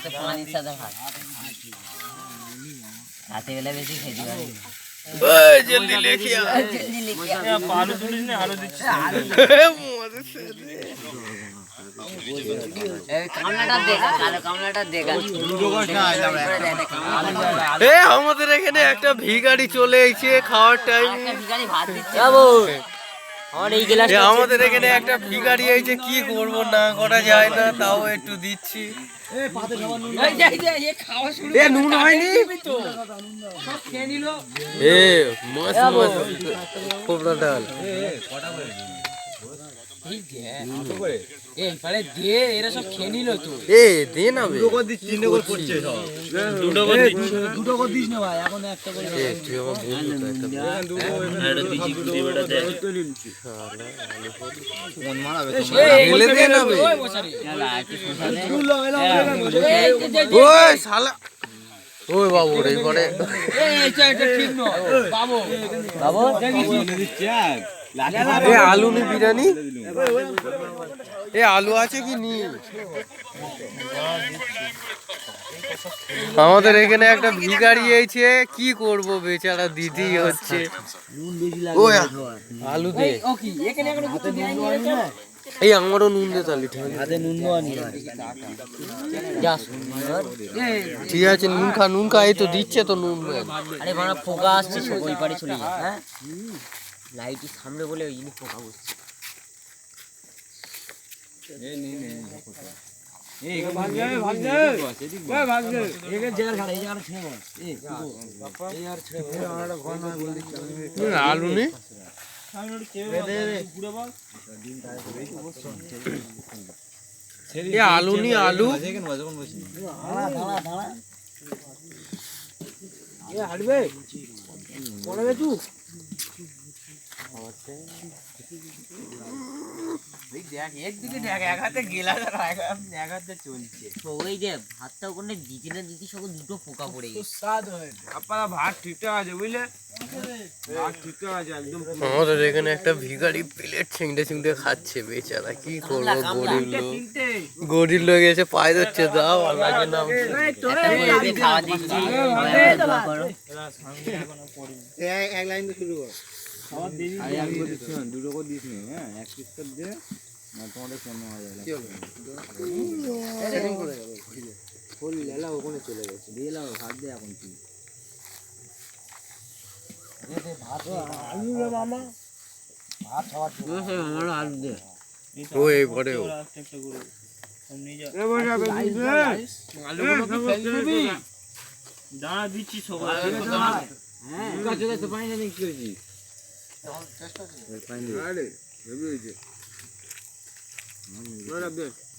তো পানির সাথে ভাত রাতে বেলা বেশি খেতে পারি জলদি লেখি আলু তুলিস না আলু দিচ্ছিস আমাদের এখানে একটা ভিখারি চলে এসেছে খাওয়ার টাইম। আমাদের এখানে একটা ভিখারি এসেছে, কি করবো না করা যায় না, তাও একটু দিচ্ছি। নুন হয়নি ডাল এরা সব খেয়ে নিল তো দে না দুটো করে দিস না ভাই এখন একটা করে ওই বাবু রে পরে আলু নি বিরিয়ানি আলু আছে কি নি? আমাদের এখানে একটা ভিখারি এসেছে, কি করব বেচারা দিতেই হচ্ছে। আলু দে এই আমারও নুন দে তাহলে ঠিক আছে। নুন খা এই তো দিচ্ছে তো নুন। আরে বাড়া পোকা আসছে ওই পারে চলে যা। হ্যাঁ লাইটের সামনে বলে ওই জিনিস পোকা বসছে। আলু নেই আলু নি আলু হাঁটবে পড়বে তুই একদিকে দেখ এক হাতে গেলা এক হাতে চলছে। ওই যে ভাতটা ওখানে দিতে না দিতে সকল দুটো পোকা পড়ে গেছে। আপনারা ভাত ঠিকঠাক আছে বুঝলে, ভাত ঠিকঠাক আছে একদম। আমাদের এখানে একটা ভিখারি প্লেট ছিংড়ে ছিংড়ে খাচ্ছে বেচারা, কি করবো গরিব লোক এসে পায়ে ধরছে, দাও আল্লাহর নাম খাওয়া দিচ্ছি এক লাইন শুরু কর। দুটো করে দিস নি, হ্যাঁ এক পিস করে দে না তোমাদের 15,000 ওখানে চলে গেছে দিয়ে লাও ভাত দে এখন কি আলু রে মামা ভাত খাওয়া আমার আলু দে ওই পরে দাঁড়া দিচ্ছি সবাই। হ্যাঁ তো পানি জানি কি হয়েছি চেষ্টা